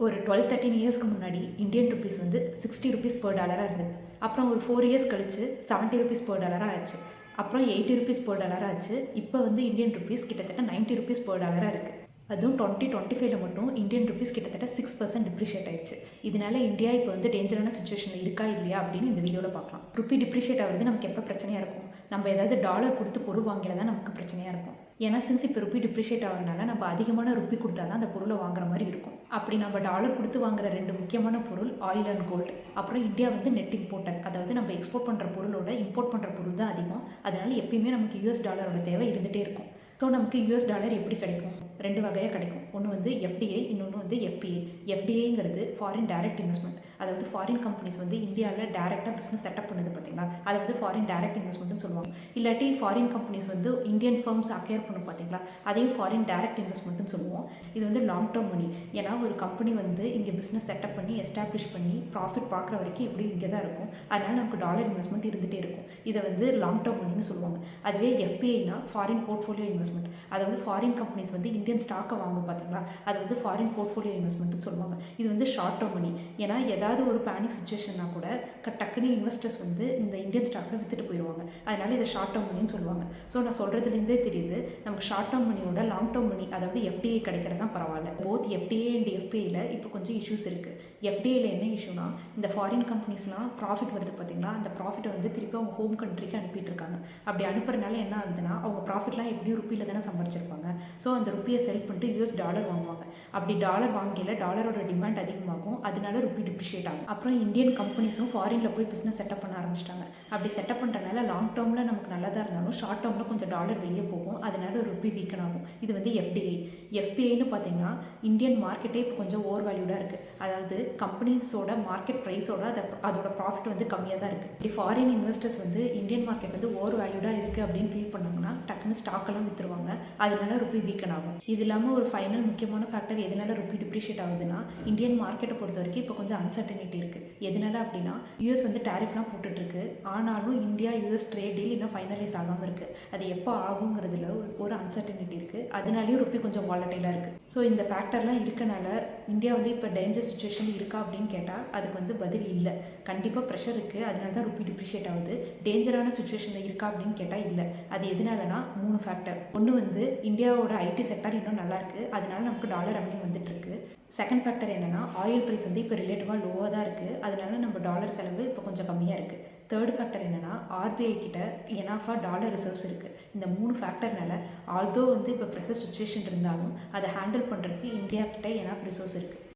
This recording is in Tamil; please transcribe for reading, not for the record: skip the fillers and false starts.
ஒரு 12-13 இயர்ஸ்க்கு முன்னாடி இந்தியன் ருப்பீஸ் வந்து 60 ருப்பீஸ் per டாலராக இருந்தது. அப்புறம் ஒரு 4 இயர்ஸ் கழிச்சு 70 ருப்பீஸ் per டாலராக ஆச்சு. அப்புறம் 80 ருப்பீஸ் per டாலராக ஆச்சு. இப்போ வந்து இந்தியன் ருப்பீஸ் கிட்டத்தட்ட 90 ருப்பீஸ் per டாலராக இருக்குது. அதுவும் 2025ல மட்டும் இந்தியன் ருப்பீஸ் கிட்டத்தட்ட 6% டிப்ரிஷியேட் ஆயிடுச்சு. இதனால இந்தியா இப்போ வந்து டேஞ்சரான சுச்சுவேஷனில் இருக்கா இல்லையா அப்படின்னு இந்த வீடியோவில் பார்க்கலாம். ருப்பி டிப்ரிஷியேட் ஆகுறது நமக்கு எப்போ பிரச்சனையாக இருக்கும்? நம்ம ஏதாவது டாலர் கொடுத்து பொருள் வாங்கில தான் நமக்கு பிரச்சனையாக இருக்கும். ஏன்னா சின்ஸ் இப்போ ருப்பி டிப்ரிஷியேட் ஆகிறதுனால நம்ம அதிகமான ருப்பி கொடுத்தா தான் அந்த பொருளை வாங்குற மாதிரி இருக்கும். அப்படி நம்ம டாலர் கொடுத்து வாங்குற 2 முக்கியமான பொருள் ஆயில் அண்ட் கோல்டு. அப்புறம் இந்தியா வந்து நெட் இம்போர்ட்டர், அதாவது நம்ம எக்ஸ்போர்ட் பண்ணுற பொருளோட இம்போர்ட் பண்ணுற பொருள் தான் அதிகம். அதனால எப்பயுமே நமக்கு யூஎஸ் டாலரோட தேவை இருந்துகிட்டே இருக்கும். ஸோ நமக்கு யூஎஸ் டாலர் எப்படி கிடைக்கும்? 2 வகையாக கிடைக்கும். ஒன்று வந்து எஃப்டிஐ, இன்னொன்று வந்து எஃபிஐ. எஃப்டிஐங்கிறது ஃபாரின் டைரக்ட் இன்வெஸ்ட்மெண்ட், அதாவது ஃபாரின் கம்பெனிஸ் வந்து இந்தியாவில் டேரெக்டாக பிஸ்னஸ் செட்டப் பண்ணுது பார்த்தீங்களா, அதை வந்து ஃபாரின் டைரக்ட் இன்வெஸ்ட்மெண்ட்னு சொல்லுவாங்க. இல்லாட்டி ஃபாரின் கம்பெனிஸ் வந்து இந்தியன் ஃபர்ம்ஸ் அக்யர் பண்ணும் பார்த்தீங்களா, அதையும் ஃபாரின் டைரக்ட் இன்வெஸ்ட்மெண்ட்னு சொல்லுவோம். இது வந்து லாங் டேர்ம் மணி. ஏன்னா ஒரு கம்பெனி வந்து இங்கே பிஸ்னஸ் செட்டப் பண்ணி எஸ்டாப்ளிஷ் பண்ணி ப்ராஃபிட் பார்க்குற வரைக்கும் எப்படி இங்கே தான் இருக்கும். அதனால் நமக்கு டாலர் இன்வெஸ்ட்மெண்ட் இருந்துகிட்டே இருக்கும். இதை வந்து லாங் டேர்ம் மணின்னு சொல்லுவாங்க. அதுவே எஃபிஐனா ஃபாரின் போர்ட்ஃபோலியோ இன்வெஸ்ட்மெண்ட், அதாவது ஃபாரின் கம்பெனிஸ் வந்து இந்தியன் ஸ்டாக்கை வாங்கும் பார்த்தீங்களா, அது வந்து ஃபாரின் போர்ட்ஃபோலியோ இன்வெஸ்ட்மெண்ட்னு சொல்லுவாங்க. இது வந்து ஷார்ட் டேர்ம் மணி. ஏன்னா ஏதாவது ஒரு பேனிக் சுச்சுவேஷன்னா கூட டக்குனு இன்வெஸ்டர்ஸ் வந்து இந்த இந்தியன் ஸ்டாக்ஸை விற்றுட்டு போயிடுவாங்க. அதனால இதை ஷார்ட் டேர்ம் மணின்னு சொல்லுவாங்க. ஸோ நான் சொல்கிறதுலேருந்தே தெரியுது நமக்கு ஷார்ட் டேர்ம் மணியோட லாங் டேர்ம் மணி, அதாவது எஃப்டிஐ கிடைக்கிறது தான் பரவாயில்ல. போத் எஃப்டிஐ அண்ட் எஃபிஐயில் இப்போ கொஞ்சம் இஷ்யூஸ் இருக்குது. எஃப்டிஐயில் என்ன இஷ்யூனா, இந்த ஃபாரின் கம்பெனிஸ்லாம் ப்ராஃபிட் வருது பார்த்தீங்களா, அந்த ப்ராஃபிட்டை வந்து திருப்பி அவங்க ஹோம் கண்ட்ரிக்கு அனுப்பிட்டு இருக்காங்க. அப்படி அனுப்புறதுனால என்ன ஆகுதுன்னா, அவங்க ப்ராஃபிட்லாம் எப்படியும் ருப்பியில் தானே சம்பாரிச்சிருப்பாங்க. ஸோ அந்த ருப்பியை செல் பண்ணிட்டு யூஎஸ் டாலர் வாங்குவாங்க. அப்படி டாலர் வாங்கல டாலரோட டிமாண்ட் அதிகமாகும். அதனால ருப்பி டிப்ரிஷியேட் ஆகும். அப்புறம் இந்தியன் கம்பெனிஸும் ஃபாரினில் போய் பிஸ்னஸ் செட்டப் பண்ண ஆரம்பிச்சிட்டாங்க. அப்படி செட்டப் பண்ணுறதுனால லாங் டேர்மில் நமக்கு நல்லதாக இருந்தாலும் ஷார்ட் டேர்மில் கொஞ்சம் டாலர் வெளியே போகும். அதனால ருப்பி வீக்கன் ஆகும். இது வந்து எஃப்டிஐ. எஃபிஐன்னு பார்த்தீங்கன்னா இந்தியன் மார்க்கெட்டே இப்போ கொஞ்சம் ஓவர் வேல்யூடாக இருக்குது. அதாவது கம்பெனிஸோட மார்க்கெட் ப்ரைஸோட அதோட ப்ராஃபிட் வந்து கம்மியாக தான் இருக்குது. இப்படி ஃபாரின் இன்வெஸ்டர்ஸ் வந்து இந்தியன் மார்க்கெட் வந்து ஓவர் வேல்யூடாக இருக்குது அப்படின்னு ஃபீல் பண்ணாங்கன்னா டக்குன்னு ஸ்டாக்கெல்லாம் விற்றுருவாங்க. அதனால ருப்பி வீக்கன் ஆகும். இது இல்லாமல் ஒரு ஃபைனல் முக்கியமான ஃபேக்டர் எதனால ருப்பி டிப்ரிஷியேட் ஆகுதுன்னா, இந்தியன் மார்க்கெட்டை பொறுத்த வரைக்கும் இப்போ கொஞ்சம் அன்சர்டனிட்டி இருக்குது. எதனால அப்படின்னா, யூஎஸ் வந்து டேரிஃப்லாம் போட்டுட்ருக்கு. ஆனாலும் இந்தியா யூஎஸ் ட்ரேட் டீல் இன்னும் ஃபைனலைஸ் ஆகாமல் இருக்குது. அது எப்போ ஆகுங்கிறதுல ஒரு அன்சர்டனிட்டி இருக்குது. அதனாலேயும் ருப்பி கொஞ்சம் வாலட்டைலாக இருக்குது. ஸோ இந்த ஃபேக்டர்லாம் இருக்கனால இந்தியா வந்து இப்போ டேஞ்சர் சுச்சுவேஷன் இருக்கா அப்படின்னு கேட்டால் அதுக்கு வந்து பதில் இல்லை. கண்டிப்பாக ப்ரெஷர் இருக்குது. அதனால தான் ருப்பி டிப்ரிஷியேட் ஆகுது. டேஞ்சரான சுச்சுவேஷனில் இருக்கா அப்படின்னு கேட்டால் இல்லை. அது எதனாலனா 3 ஃபேக்டர். ஒன்று வந்து இந்தியாவோட ஐடி செக்டார் இன்னும் நல்லாயிருக்கு. அதனால நமக்கு டாலர் ரெவன்யூ வந்துட்டுருக்கு. செகண்ட் ஃபேக்டர் என்னென்னா, ஆயில் ப்ரைஸ் வந்து இப்போ ரிலேட்டிவாக லோவாக தான் இருக்குது. அதனால நம்ம டாலர் செலவு இப்போ கொஞ்சம் கம்மியாக இருக்குது. தேர்ட் ஃபேக்டர் என்னென்னா, ஆர்பிஐ கிட்ட எனாஃபாக டாலர் ரிசர்வ்ஸ் இருக்குது. இந்த 3 ஃபேக்டர்னால ஆல்தோ வந்து இப்போ ப்ரெஷர் சுச்சுவேஷன் இருந்தாலும் அதை ஹேண்டில் பண்ணுறதுக்கு இந்தியா கிட்ட எனாஃப் ரிசோர்ஸ் இருக்குது.